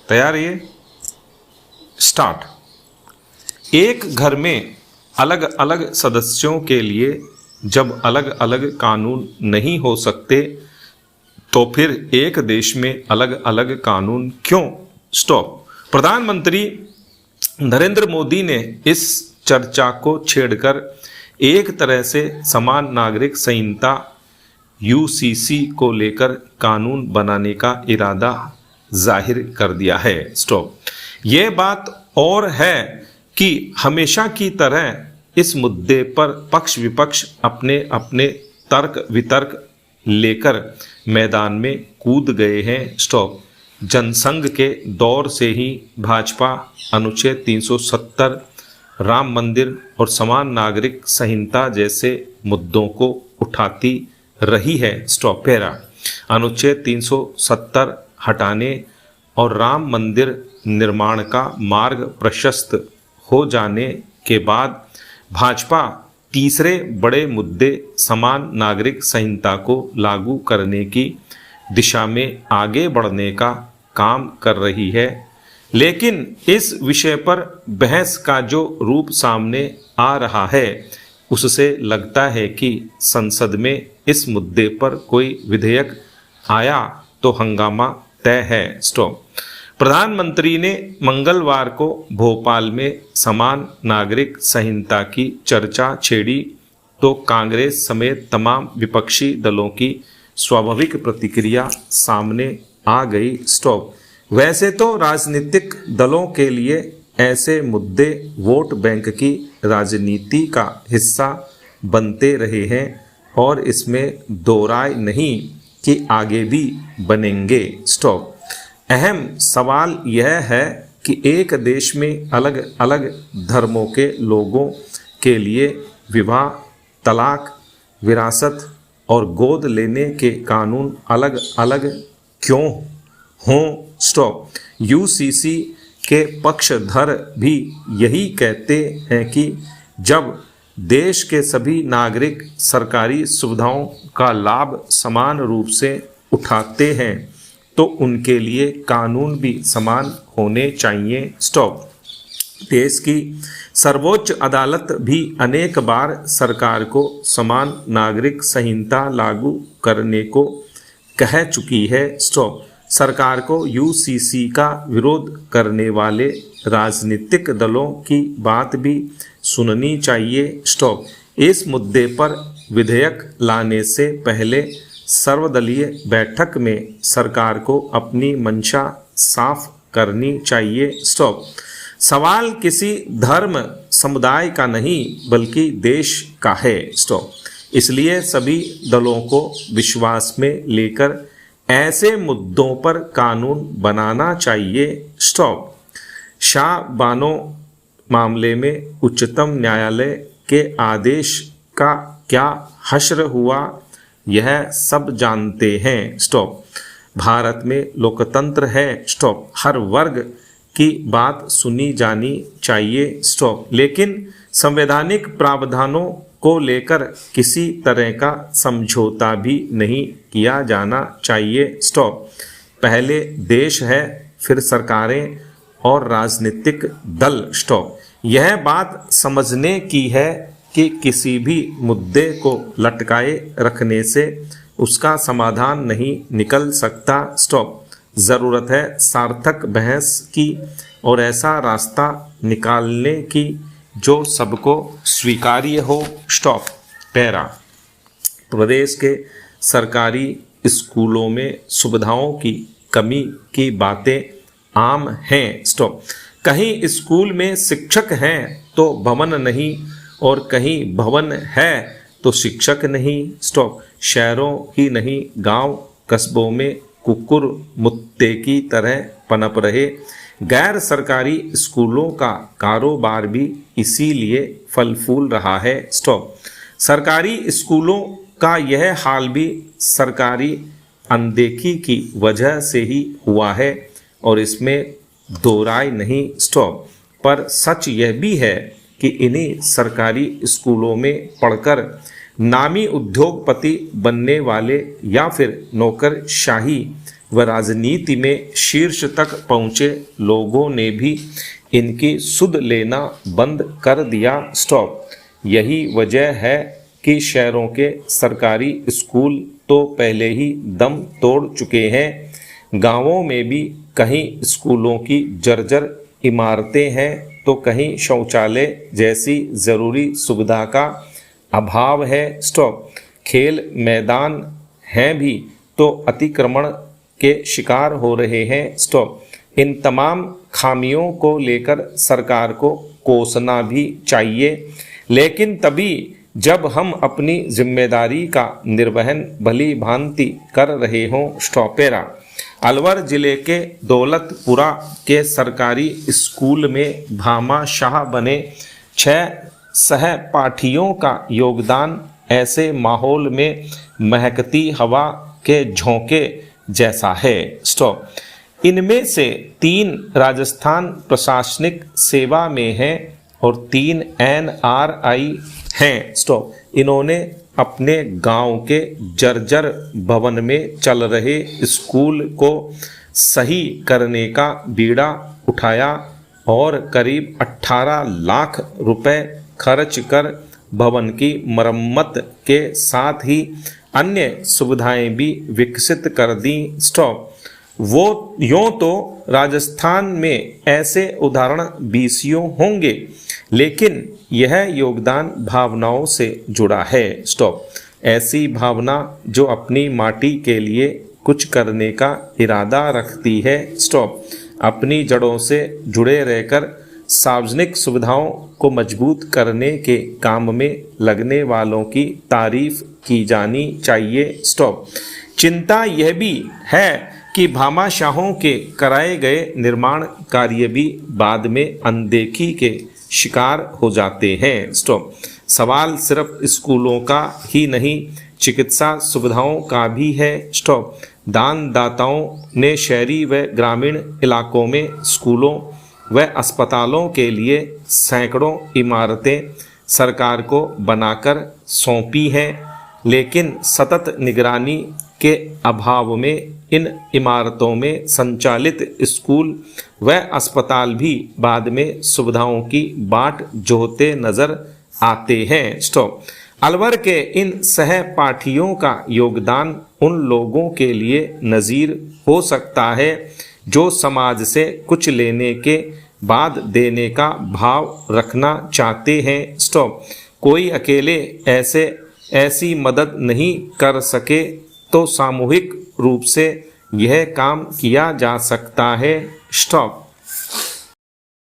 तैयार है? स्टार्ट। एक घर में अलग अलग सदस्यों के लिए जब अलग अलग कानून नहीं हो सकते तो फिर एक देश में अलग अलग कानून क्यों? स्टॉप। प्रधानमंत्री नरेंद्र मोदी ने इस चर्चा को छेड़कर एक तरह से समान नागरिक संहिता यूसीसी को लेकर कानून बनाने का इरादा जाहिर कर दिया है। स्टॉप। यह बात और है कि हमेशा की तरह इस मुद्दे पर पक्ष विपक्ष अपने अपने तर्क वितर्क लेकर मैदान में कूद गए हैं। स्टॉप। जनसंघ के दौर से ही भाजपा अनुच्छेद 370, राम मंदिर और समान नागरिक संहिता जैसे मुद्दों को उठाती रही है। स्टॉप। पैरा। अनुच्छेद 370 हटाने और राम मंदिर निर्माण का मार्ग प्रशस्त हो जाने के बाद भाजपा तीसरे बड़े मुद्दे समान नागरिक संहिता को लागू करने की दिशा में आगे बढ़ने का काम कर रही है। लेकिन इस विषय पर बहस का जो रूप सामने आ रहा है उससे लगता है कि संसद में इस मुद्दे पर कोई विधेयक आया तो हंगामा तय है। स्टॉप। प्रधानमंत्री ने मंगलवार को भोपाल में समान नागरिक संहिता की चर्चा छेड़ी तो कांग्रेस समेत तमाम विपक्षी दलों की स्वाभाविक प्रतिक्रिया सामने आ गई। स्टॉप। वैसे तो राजनीतिक दलों के लिए ऐसे मुद्दे वोट बैंक की राजनीति का हिस्सा बनते रहे हैं और इसमें दो राय नहीं कि आगे भी बनेंगे। स्टॉप। अहम सवाल यह है कि एक देश में अलग अलग धर्मों के लोगों के लिए विवाह, तलाक, विरासत और गोद लेने के कानून अलग अलग क्यों हों? स्टॉप। यूसीसी के पक्षधर भी यही कहते हैं कि जब देश के सभी नागरिक सरकारी सुविधाओं का लाभ समान रूप से उठाते हैं तो उनके लिए कानून भी समान होने चाहिए। स्टॉप। देश की सर्वोच्च अदालत भी अनेक बार सरकार को समान नागरिक संहिता लागू करने को कह चुकी है। स्टॉप। सरकार को यूसीसी का विरोध करने वाले राजनीतिक दलों की बात भी सुननी चाहिए। स्टॉप। इस मुद्दे पर विधेयक लाने से पहले सर्वदलीय बैठक में सरकार को अपनी मंशा साफ करनी चाहिए। स्टॉप। सवाल किसी धर्म समुदाय का नहीं बल्कि देश का है। स्टॉप। इसलिए सभी दलों को विश्वास में लेकर ऐसे मुद्दों पर कानून बनाना चाहिए। स्टॉप। शाहबानो मामले में उच्चतम न्यायालय के आदेश का क्या हश्र हुआ यह सब जानते हैं। स्टॉप। भारत में लोकतंत्र है। स्टॉप। हर वर्ग की बात सुनी जानी चाहिए। स्टॉप। लेकिन संवैधानिक प्रावधानों को लेकर किसी तरह का समझौता भी नहीं किया जाना चाहिए। स्टॉप। पहले देश है फिर सरकारें और राजनीतिक दल। स्टॉप। यह बात समझने की है कि किसी भी मुद्दे को लटकाए रखने से उसका समाधान नहीं निकल सकता। स्टॉप। ज़रूरत है सार्थक बहस की और ऐसा रास्ता निकालने की जो सबको स्वीकार्य हो। स्टॉप। पैरा। प्रदेश के सरकारी स्कूलों में सुविधाओं की कमी की बातें आम हैं। स्टॉप। कहीं स्कूल में शिक्षक हैं तो भवन नहीं और कहीं भवन है तो शिक्षक नहीं। स्टॉप। शहरों ही नहीं गांव कस्बों में कुकुर मुत्ते की तरह पनप रहे गैर सरकारी स्कूलों का कारोबार भी इसीलिए फल फूल रहा है। स्टॉप। सरकारी स्कूलों का यह हाल भी सरकारी अनदेखी की वजह से ही हुआ है और इसमें दो राय नहीं। स्टॉप। पर सच यह भी है कि इन्हीं सरकारी स्कूलों में पढ़कर नामी उद्योगपति बनने वाले या फिर नौकरशाही व राजनीति में शीर्ष तक पहुँचे लोगों ने भी इनकी सुध लेना बंद कर दिया। स्टॉप। यही वजह है कि शहरों के सरकारी स्कूल तो पहले ही दम तोड़ चुके हैं। गांवों में भी कहीं स्कूलों की जर्जर इमारतें हैं तो कहीं शौचालय जैसी ज़रूरी सुविधा का अभाव है। स्टॉप। खेल मैदान हैं भी तो अतिक्रमण के शिकार हो रहे हैं। स्टॉप। इन तमाम खामियों को लेकर सरकार को कोसना भी चाहिए, लेकिन तभी जब हम अपनी जिम्मेदारी का निर्वहन भली भांति कर रहे हों। स्टॉपेरा। अलवर जिले के दौलतपुरा के सरकारी स्कूल में भामाशाह बने 6 सहपाठियों का योगदान ऐसे माहौल में महकती हवा के झोंके जैसा है। स्टॉप। इनमें से 3 राजस्थान प्रशासनिक सेवा में हैं और 3 NRI हैं। स्टॉप। इन्होंने अपने गांव के जर्जर भवन में चल रहे स्कूल को सही करने का बीड़ा उठाया और करीब 18 लाख रुपए खर्च कर भवन की मरम्मत के साथ ही अन्य सुविधाएं भी विकसित कर दी। स्टॉप। वो यूँ तो राजस्थान में ऐसे उदाहरण बीसियों होंगे, लेकिन यह योगदान भावनाओं से जुड़ा है। स्टॉप। ऐसी भावना जो अपनी माटी के लिए कुछ करने का इरादा रखती है। स्टॉप। अपनी जड़ों से जुड़े रहकर सार्वजनिक सुविधाओं को मजबूत करने के काम में लगने वालों की तारीफ की जानी चाहिए। स्टॉप। चिंता यह भी है कि भामाशाहों के कराए गए निर्माण कार्य भी बाद में अनदेखी के शिकार हो जाते हैं। स्टॉप। सवाल सिर्फ स्कूलों का ही नहीं, चिकित्सा सुविधाओं का भी है। स्टॉप। दानदाताओं ने शहरी व ग्रामीण इलाकों में स्कूलों व अस्पतालों के लिए सैकड़ों इमारतें सरकार को बनाकर सौंपी हैं, लेकिन सतत निगरानी के अभाव में इन इमारतों में संचालित स्कूल व अस्पताल भी बाद में सुविधाओं की बाट जोहते नजर आते हैं। स्टॉप। अलवर के इन सहपाठियों का योगदान उन लोगों के लिए नज़ीर हो सकता है जो समाज से कुछ लेने के बाद देने का भाव रखना चाहते हैं। स्टॉप। कोई अकेले ऐसी मदद नहीं कर सके तो सामूहिक रूप से यह काम किया जा सकता है। स्टॉप।